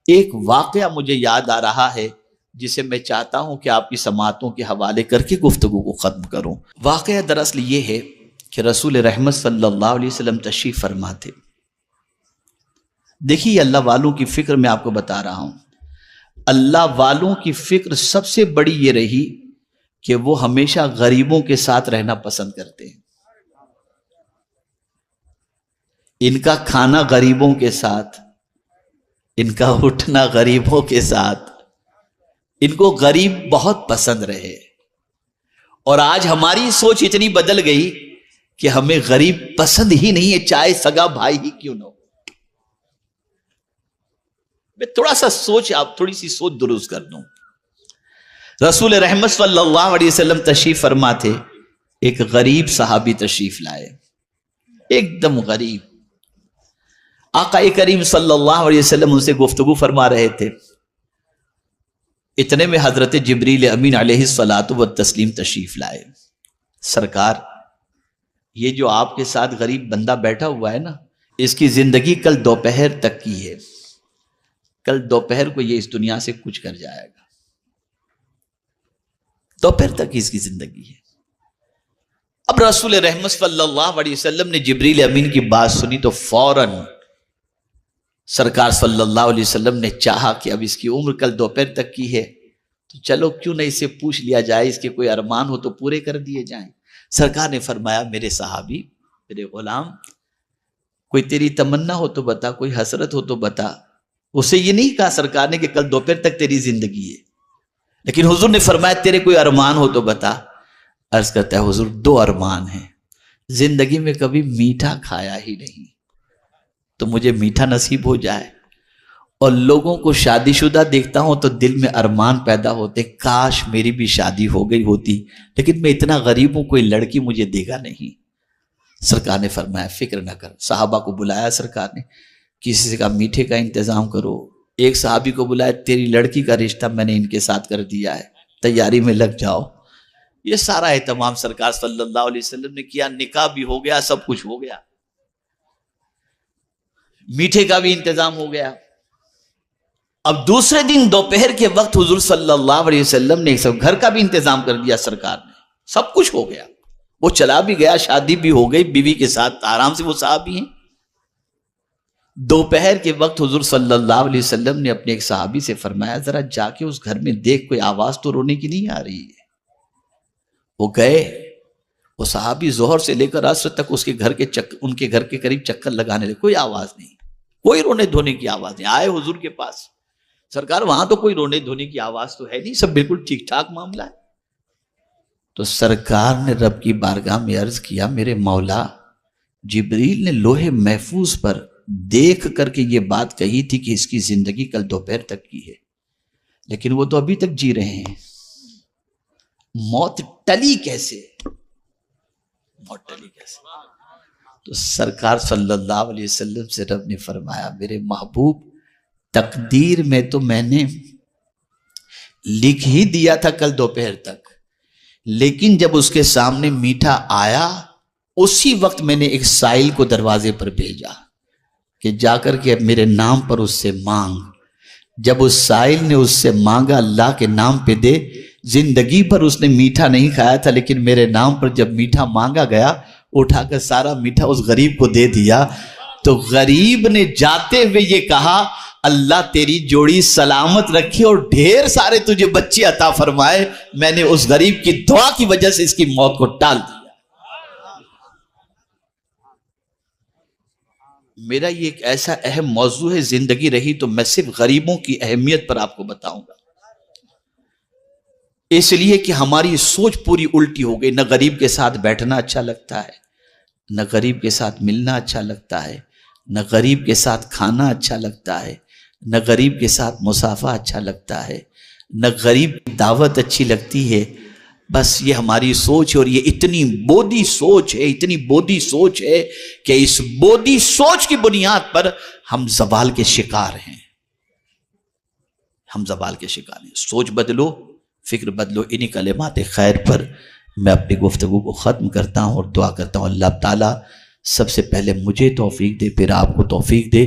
ایک واقعہ مجھے یاد آ رہا ہے جسے میں چاہتا ہوں کہ آپ کی سماعتوں کے حوالے کر کے گفتگو کو ختم کروں۔ واقعہ دراصل یہ ہے کہ رسول رحمت صلی اللہ علیہ وسلم تشریف فرما تھے۔ دیکھیے اللہ والوں کی فکر میں آپ کو بتا رہا ہوں، اللہ والوں کی فکر سب سے بڑی یہ رہی کہ وہ ہمیشہ غریبوں کے ساتھ رہنا پسند کرتے ہیں۔ ان کا کھانا غریبوں کے ساتھ، ان کا اٹھنا غریبوں کے ساتھ، ان کو غریب بہت پسند رہے۔ اور آج ہماری سوچ اتنی بدل گئی کہ ہمیں غریب پسند ہی نہیں ہے، چاہے سگا بھائی ہی کیوں نہ ہو۔ میں تھوڑا سا تھوڑی سی سوچ درست کر دوں۔ رسول رحمت صلی اللہ علیہ وسلم تشریف فرما تھے، ایک غریب صحابی تشریف لائے، ایک دم غریب۔ آقا کریم صلی اللہ علیہ وسلم ان سے گفتگو فرما رہے تھے، اتنے میں حضرت جبریل امین علیہ الصلاۃ والتسلیم تشریف لائے۔ سرکار، یہ جو آپ کے ساتھ غریب بندہ بیٹھا ہوا ہے نا، اس کی زندگی کل دوپہر تک کی ہے، کل دوپہر کو یہ اس دنیا سے کچھ کر جائے گا، دوپہر تک اس کی زندگی ہے۔ اب رسول رحمت صلی اللہ علیہ وسلم نے جبریل امین کی بات سنی تو فوراً سرکار صلی اللہ علیہ وسلم نے چاہا کہ اب اس کی عمر کل دوپہر تک کی ہے تو چلو کیوں نہ اسے پوچھ لیا جائے، اس کے کوئی ارمان ہو تو پورے کر دیے جائیں۔ سرکار نے فرمایا، میرے صحابی، میرے غلام، کوئی تیری تمنا ہو تو بتا، کوئی حسرت ہو تو بتا۔ اسے یہ نہیں کہا سرکار نے کہ کل دوپہر تک تیری زندگی ہے، لیکن حضور نے فرمایا تیرے کوئی ارمان ہو تو بتا۔ عرض کرتا ہے حضور، دو ارمان ہیں، زندگی میں کبھی میٹھا کھایا ہی نہیں تو مجھے میٹھا نصیب ہو جائے، اور لوگوں کو شادی شدہ دیکھتا ہوں تو دل میں ارمان پیدا ہوتے، کاش میری بھی شادی ہو گئی ہوتی، لیکن میں اتنا غریب ہوں، کوئی لڑکی مجھے دے گا نہیں۔ سرکار نے فرمایا فکر نہ کر۔ صحابہ کو بلایا سرکار نے، کسی سے کہا میٹھے کا انتظام کرو۔ ایک صحابی کو بلایا، تیری لڑکی کا رشتہ میں نے ان کے ساتھ کر دیا ہے، تیاری میں لگ جاؤ۔ یہ سارا اہتمام سرکار صلی اللہ علیہ وسلم نے کیا، نکاح بھی ہو گیا، سب کچھ ہو گیا، میٹھے کا بھی انتظام ہو گیا۔ اب دوسرے دن دوپہر کے وقت حضور صلی اللہ علیہ وسلم نے سب گھر کا بھی انتظام کر دیا، سرکار نے، سب کچھ ہو گیا، وہ چلا بھی گیا، شادی بھی ہو گئی، بیوی کے ساتھ آرام سے وہ صحابی ہیں۔ دوپہر کے وقت حضور صلی اللہ علیہ وسلم نے اپنے ایک صحابی سے فرمایا، ذرا جا کے اس گھر میں دیکھ، کوئی آواز تو رونے کی نہیں آ رہی ہے۔ وہ گئے، وہ صحابی ظہر سے لے کر عصر تک ان کے گھر کے قریب چکر لگانے لگے، کوئی آواز نہیں، کوئی رونے دھونے کی آواز نہیں۔ آئے حضور کے پاس، سرکار وہاں تو کوئی رونے دھونے کی آواز تو ہے نہیں، سب بالکل ٹھیک ٹھاک معاملہ ہے۔ تو سرکار نے رب کی بارگاہ میں عرض کیا، میرے مولا، جبریل نے لوح محفوظ پر دیکھ کر کے یہ بات کہی تھی کہ اس کی زندگی کل دوپہر تک کی ہے، لیکن وہ تو ابھی تک جی رہے ہیں، موت ٹلی کیسے؟ موت ٹلی کیسے؟ تو سرکار صلی اللہ علیہ وسلم سے رب نے فرمایا، میرے محبوب، تقدیر میں تو میں نے لکھ ہی دیا تھا کل دوپہر تک، لیکن جب اس کے سامنے میٹھا آیا، اسی وقت میں نے ایک سائل کو دروازے پر بھیجا کہ جا کر کے میرے نام پر اس سے مانگ۔ جب اس سائل نے اس سے مانگا، اللہ کے نام پہ دے، زندگی پر اس نے میٹھا نہیں کھایا تھا، لیکن میرے نام پر جب میٹھا مانگا گیا، اٹھا کر سارا میٹھا اس غریب کو دے دیا۔ تو غریب نے جاتے ہوئے یہ کہا، اللہ تیری جوڑی سلامت رکھے اور ڈھیر سارے تجھے بچے عطا فرمائے، میں نے اس غریب کی دعا کی وجہ سے اس کی موت کو ٹال دیا۔ میرا یہ ایک ایسا اہم موضوع ہے، زندگی رہی تو میں صرف غریبوں کی اہمیت پر آپ کو بتاؤں گا، اس لیے کہ ہماری سوچ پوری الٹی ہو گئی۔ نہ غریب کے ساتھ بیٹھنا اچھا لگتا ہے، نہ غریب کے ساتھ ملنا اچھا لگتا ہے، نہ غریب کے ساتھ کھانا اچھا لگتا ہے، نہ غریب کے ساتھ مصافحہ اچھا لگتا ہے، نہ غریب کی دعوت اچھی لگتی ہے۔ بس یہ ہماری سوچ ہے، اور یہ اتنی بودی سوچ ہے، اتنی بودی سوچ ہے کہ اس بودی سوچ کی بنیاد پر ہم زوال کے شکار ہیں، ہم زوال کے شکار ہیں۔ سوچ بدلو، فکر بدلو۔ انہی کلمات خیر پر میں اپنی گفتگو کو ختم کرتا ہوں اور دعا کرتا ہوں اللہ تعالیٰ سب سے پہلے مجھے توفیق دے، پھر آپ کو توفیق دے